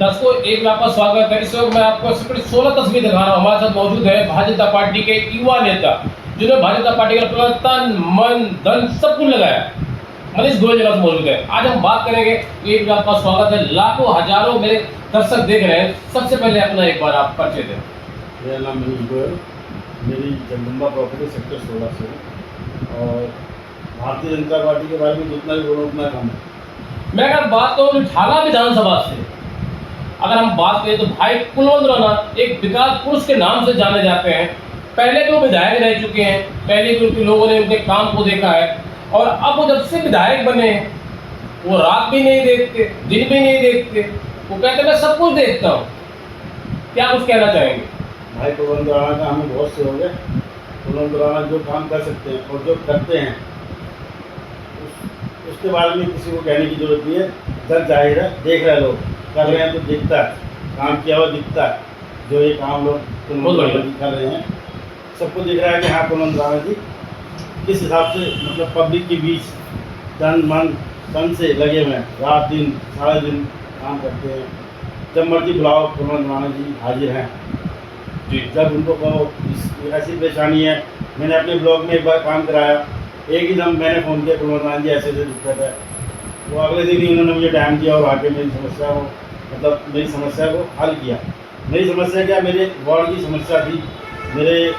दर्शकों, एक बार आपका स्वागत है। इस वक्त मैं आपको 16 तस्वीर दिखा रहा हूँ। हमारे साथ मौजूद है भारतीय जनता पार्टी के युवा नेता, जिन्होंने भारतीय जनता पार्टी का तन मन धन सब कुछ लगाया। मनीष गोयल जगह मौजूद है। आज हम बात करेंगे। एक बार आपका स्वागत है। लाखों हजारों मेरे दर्शक देख रहे हैं। सबसे पहले अपना एक बार आप परिचय दें। मेरा नाम मनीष गोयल, मेरी जगदम्बा प्रॉपर्टी सेक्टर 16 से, और भारतीय जनता पार्टी के बारे में जितना भी बोलो उतना कम है। मैं अगर बात करूँ ढाला विधानसभा से, अगर हम बात करें तो भाई कुलवंत राणा एक विकास पुरुष के नाम से जाने जाते हैं। पहले भी वो विधायक रह चुके हैं, पहले भी उनके लोगों ने उनके काम को देखा है, और अब वो जब से विधायक बने हैं वो रात भी नहीं देखते, दिन भी नहीं देखते। वो कहते मैं सब कुछ देखता हूँ। क्या कुछ कहना चाहेंगे? भाई कुलवंत राणा का हमें बहुत से हो गए। कुलवंत राणा जो काम कर सकते हैं और जो करते हैं उसके बारे में किसी को कहने की जरूरत नहीं है। जग जाहिर है, देख रहे लोग, कर रहे हैं तो दिखता है, काम किया हुआ दिखता है। जो ये काम लोग कुलवंत राणा जी कर रहे हैं सबको दिख रहा है कि हाँ कुलवंत राणा जी किस हिसाब से मतलब पब्लिक के बीच तन मन तन से लगे हुए हैं। रात दिन सारे दिन काम करते हैं। जब मर्जी बुलाओ कुलवंत राणा जी हाजिर हैं जी। जब उनको कहो ऐसी परेशानी है, मैंने अपने ब्लॉग में एक बार काम कराया, एक ही दम मैंने फ़ोन किया कुलवंत राणा जी ऐसे दिक्कत है। वो अगले दिन ही उन्होंने मुझे टाइम दिया और आके मेरी समस्या को मेरी समस्या को हल किया। मेरी समस्या क्या, मेरे वार्ड की समस्या थी, मेरे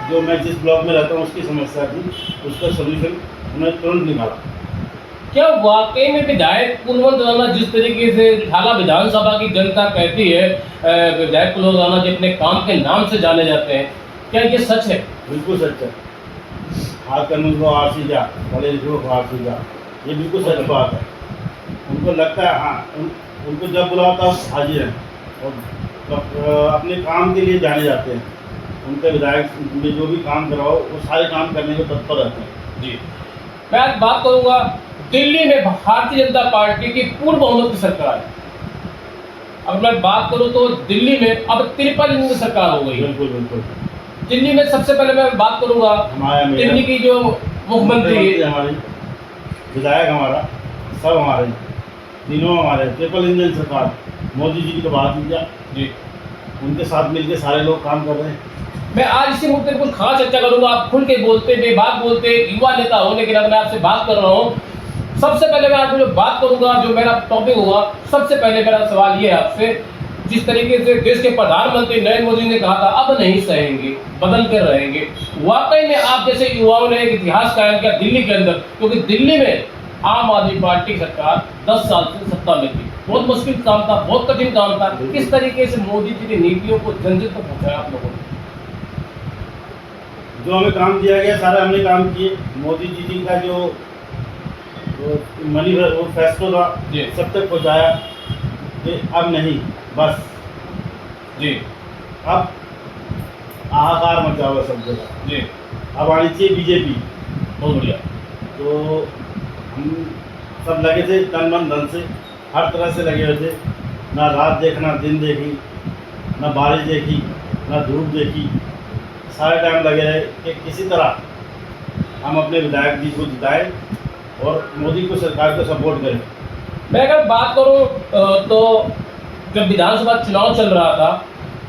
जो मैं जिस ब्लॉक में रहता हूँ उसकी समस्या थी, उसका सोल्यूशन उन्होंने तुरंत निकाला। क्या वाकई में विधायक कुलवंत राणा जिस तरीके से ढाला विधानसभा की जनता कहती है विधायक कुलवंत राणा जी अपने काम के नाम से जाने जाते हैं, क्या ये सच है? बिल्कुल सच है। हाथ कानून को आरसी जा, पढ़े लिखे को आरसी जा, ये बिल्कुल सच बात है। उनको लगता है हाँ उनको जब बुलाओ तब हाजिर हैं और अपने काम के लिए जाने जाते हैं। उनके विधायक में जो भी काम कराओ वो सारे काम करने को तत्पर रहते हैं जी। मैं आज बात करूंगा दिल्ली में भारतीय जनता पार्टी की पूर्ण बहुमत की सरकार है। अब मैं बात करूं तो दिल्ली में अब ट्रिपल इंजन सरकार हो गई है। बिल्कुल बिल्कुल। दिल्ली में सबसे पहले मैं बात करूंगा दिल्ली की जो मुख्यमंत्री हमारी विधायक हमारा सब हमारे तीनों हमारे ट्रिपल इंजन सरकार, मोदी जी की तो बात ही क्या जी। उनके साथ मिलकर सारे लोग काम कर रहे हैं। मैं आज इसी मुद्दे पर कुछ खास चर्चा करूंगा। आप खुल के बोलते, बेबाक बोलते, युवा नेता होने के नाते मैं आपसे बात कर रहा हूँ। सबसे पहले मैं आपको जो बात करूंगा, जो मेरा टॉपिक होगा, सबसे पहले मेरा सवाल ये है आपसे, जिस तरीके से देश के प्रधानमंत्री नरेंद्र मोदी ने कहा था अब नहीं सहेंगे, बदल कर रहेंगे, वाकई में आप जैसे युवाओं ने एक इतिहास कायम किया दिल्ली के अंदर, क्योंकि दिल्ली में आम आदमी पार्टी सरकार 10 साल से सत्ता में थी। बहुत मुश्किल काम था, बहुत कठिन काम था। किस तरीके से मोदी जी की नीतियों को जन जन तक पहुंचाया आप लोगों ने? जो हमें काम दिया गया सारा हमने काम किए। मोदी जी का जो मनी वो फैसला था सब तक पहुँचाया कि अब नहीं, बस जी अब हाहाकार मचा हुआ सब जगह जी। अब आनी चाहिए बीजेपी। बहुत बढ़िया। तो हम सब लगे थे तन मन धन से, हर तरह से लगे हुए थे। ना रात देखना दिन देखी, ना बारिश देखी, ना धूप देखी, सारे टाइम लगे रहे कि किसी तरह हम अपने विधायक जी को जिताएं और मोदी को सरकार को सपोर्ट करें। मैं अगर बात करूं तो जब विधानसभा चुनाव चल रहा था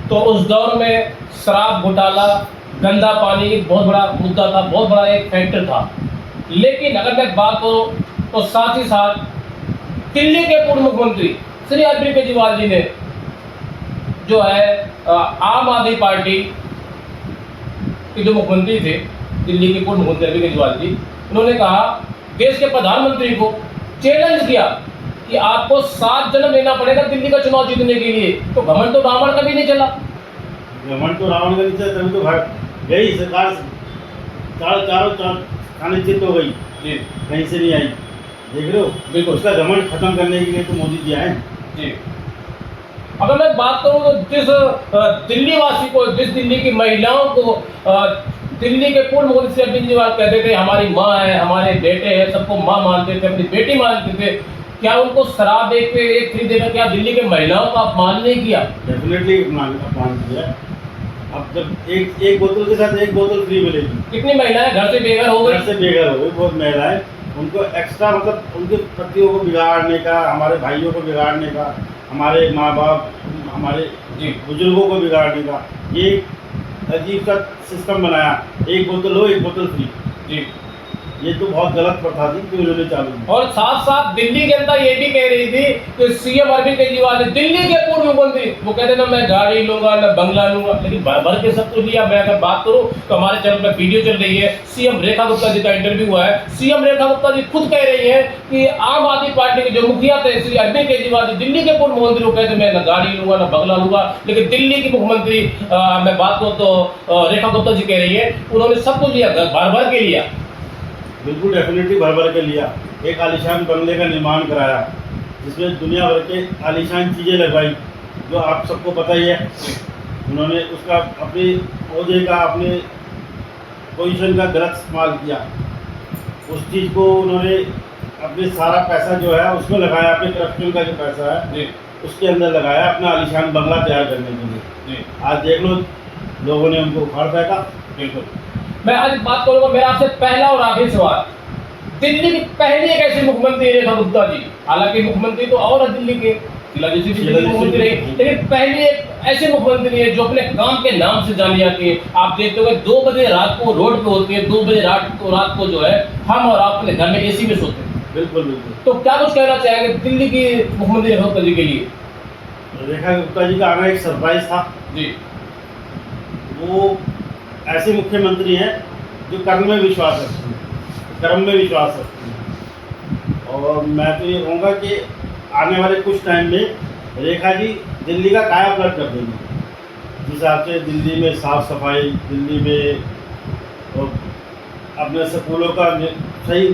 तो उस दौर में शराब घोटाला, गंदा पानी एक बहुत बड़ा मुद्दा था, बहुत बड़ा एक फैक्टर था। लेकिन अगर मैं बात करूं तो साथ ही साथ दिल्ली के पूर्व मुख्यमंत्री श्री अरविंद केजरीवाल जी ने जो है आम आदमी पार्टी के जो मुख्यमंत्री थे, दिल्ली के पूर्व मुख्यमंत्री अरविंद केजरीवाल जी, उन्होंने कहा देश के प्रधानमंत्री को चैलेंज किया कि आपको 7 जन्म लेना पड़ेगा दिल्ली का चुनाव जीतने के लिए। तो घमंड तो रावण का भी नहीं चला। घमंड तो रावण का नहीं चला, तभी तो गई सरकार चारों खाने चित हो गई जी, कहीं से नहीं आई। देख रहे हो बिल्कुल। उसका घमंड खत्म करने के लिए तो मोदी जी आए जी। अगर मैं बात करूं तो जिस दिल्ली वासी को, जिस दिल्ली की महिलाओं को दिल्ली के पूर्व मुख्यमंत्री अरविंद केजरीवाल कहते थे हमारी माँ है, हमारे बेटे हैं, सबको माँ मानते थे, अपनी बेटी मानते थे, क्या उनको शराब एक फ्री देकर क्या दिल्ली के महिलाओं का अपमान नहीं किया? डेफिनेटली अपमान किया। अब जब एक बोतल के साथ एक बोतल फ्री मिलेगी, कितनी महिलाएं घर से बेघर हो गई? घर से बेघर हो गई बहुत महिलाएं। उनको एक्स्ट्रा मतलब उनके पतियों को बिगाड़ने का, हमारे भाइयों को बिगाड़ने का, हमारे माँ बाप, हमारे जी बुजुर्गों को बिगाड़ने का ये अजीब सा सिस्टम बनाया। एक बोतल लो एक बोतल फ्री, जी। ये तो बहुत गलत प्रथा थी कि उन्होंने चालू की। और साथ साथ दिल्ली जनता ये भी कह रही थी कि सीएम अरविंद केजरीवाल, दिल्ली के पूर्व मुख्यमंत्री, वो कहते ना मैं गाड़ी लूंगा ना बंगला लूंगा, लेकिन भर भर के सब कुछ लिया। मैं अगर बात करूं तो हमारे चैनल पर वीडियो चल रही है, सीएम रेखा गुप्ता जी का इंटरव्यू हुआ है। सीएम रेखा गुप्ता जी खुद कह रही है कि आम आदमी पार्टी के जो मुखिया थे श्री अरविंद केजरीवाल जी, दिल्ली के पूर्व मुख्यमंत्री, वो कहते मैं ना गाड़ी लूंगा ना बंगला लूंगा, लेकिन दिल्ली की मुख्यमंत्री मैं बात करूं तो रेखा गुप्ता जी कह रही है उन्होंने सब कुछ लिया, भर भर के लिया। बिल्कुल डेफिनेटली भर भर के लिया। एक आलीशान बंगले का निर्माण कराया जिसमें दुनिया भर के आलीशान चीज़ें लगवाई, जो आप सबको पता ही है। उन्होंने उसका अपने ओहदे का, अपने पोजीशन का गलत इस्तेमाल किया। उस चीज़ को उन्होंने अपने सारा पैसा जो है उसमें लगाया, अपने करप्शन का जो पैसा है जी उसके अंदर लगाया अपना आलीशान बंगला तैयार करने के लिए। जी आज देख लो लोगों ने उनको उखाड़ फेंका। बिल्कुल। मैं आज बात करूंगा, मेरा आपसे पहला और आखिरी सवाल, दिल्ली की पहली एक ऐसी मुख्यमंत्री रेखा गुप्ता जी, हालांकि मुख्यमंत्री तो और है दिल्ली के, शीला दीक्षित भी दिल्ली की मुख्यमंत्री रही, लेकिन पहली एक ऐसी मुख्यमंत्री है जो अपने काम के नाम से जानी जाती है। आप देखते हो 2 बजे रात को रोड पे होती है, 2 बजे रात को जो है हम और आप अपने घर में एसी में सोते हैं। बिल्कुल बिल्कुल। तो क्या कुछ कहना चाहेंगे दिल्ली की मुख्यमंत्री रेखा गुप्ता जी के लिए? रेखा गुप्ता जी का आना एक सरप्राइज था जी वो ऐसे मुख्यमंत्री हैं जो कर्म में विश्वास रखते हैं, कर्म में विश्वास रखते हैं। और मैं तो ये कहूँगा कि आने वाले कुछ टाइम में रेखा जी दिल्ली का काया पलट कर देंगे। जिस हिसाब से दिल्ली में साफ़ सफाई, दिल्ली में और अपने स्कूलों का सही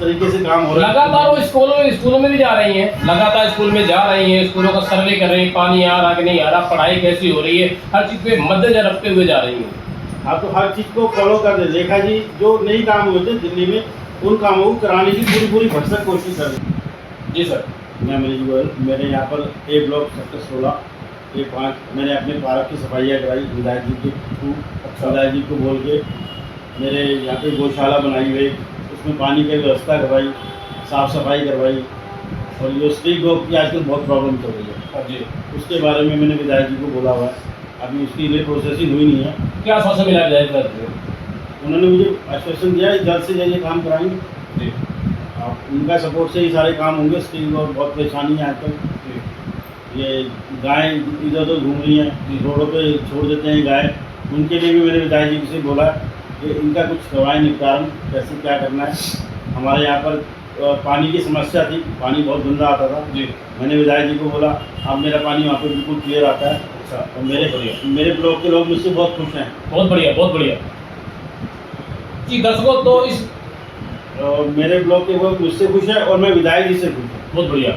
तरीके से काम हो रहा है। लगातार वो स्कूलों में भी जा रही हैं, लगातार स्कूल में जा रही हैं, स्कूलों का सर्वे कर रही हैं, पानी आ रहा कि नहीं आ रहा, पढ़ाई कैसी हो रही है, हर चीज़ पे मद्देनजर रखते हुए जा रही हैं। हाँ, तो हर चीज़ को फॉलो कर रहे। रेखा जी जो नई काम हुए थे दिल्ली में, उन कामों को कराने की पूरी भरसक कोशिश कर रही है। जी सर। मैं मेरे यहाँ पर ए ब्लॉक सेक्टर 16 A5 मैंने अपने पार्क की सफाइयाँ कराई विधायक जी के थ्रू। विधायक जी को बोल के मेरे यहाँ पे गौशाला बनाई हुई, उसमें पानी की व्यवस्था करवाई, साफ़ सफाई करवाई। और जो स्ट्रीट डॉग की आजकल बहुत प्रॉब्लम चल रही है जी, उसके बारे में मैंने विधायक जी को बोला हुआ है। अभी उसकी लिए प्रोसेसिंग हुई नहीं है। क्या आश्वासन मिला विधायक से? उन्होंने मुझे आश्वासन दिया है जल्द से जल्द ये काम कराएंगे। जी उनका सपोर्ट से ही सारे काम होंगे। स्ट्रीट डॉग बहुत परेशानी है आजकल। जी ये गाय इधर उधर घूम रही हैं, रोडों पे छोड़ देते हैं गाय। उनके लिए भी मैंने विधायक जी से बोला कि इनका कुछ करवाएं निपटान, कैसे क्या करना है। हमारे यहाँ पर पानी की समस्या थी, पानी बहुत गंदा आता था। जी मैंने विधायक जी को बोला अब मेरा पानी वहाँ पे बिल्कुल क्लियर आता है। अच्छा, और मेरे ब्लॉक के लोग मुझसे बहुत खुश हैं। बहुत बढ़िया, बहुत बढ़िया। जी दर्शकों, तो इस मेरे ब्लॉक के लोग मुझसे खुश हैं और मैं विधायक जी से खुश हूँ। बहुत बढ़िया।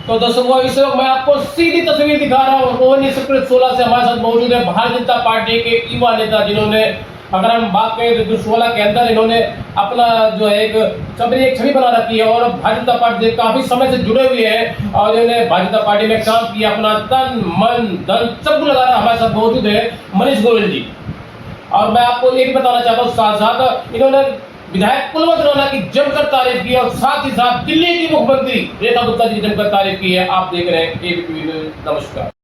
तो दर्शकों, इस वक्त मैं आपको सीधी तस्वीर दिखा रहा हूँ। रोहिणी सेक्टर 16 से हमारे साथ मौजूद है भारतीय जनता पार्टी के युवा नेता, जिन्होंने, अगर हम बात करें तो 16 के अंदर इन्होंने अपना जो है एक छवि बना रखी है और भारतीय जनता पार्टी से काफी समय से जुड़े हुए हैं और इन्होंने भारतीय जनता पार्टी में काम किया, अपना तन मन धन सब कुछ लगाना। हमारे साथ मौजूद है मनीष गोयल जी। और मैं आपको ये भी बताना चाहता हूँ, साथ साथ इन्होंने विधायक कुलवंत राणा की जमकर तारीफ की और साथ ही साथ दिल्ली की मुख्यमंत्री रेखा गुप्ता जी की जमकर तारीफ की है। आप देख रहे हैं ABP न्यूज़। नमस्कार।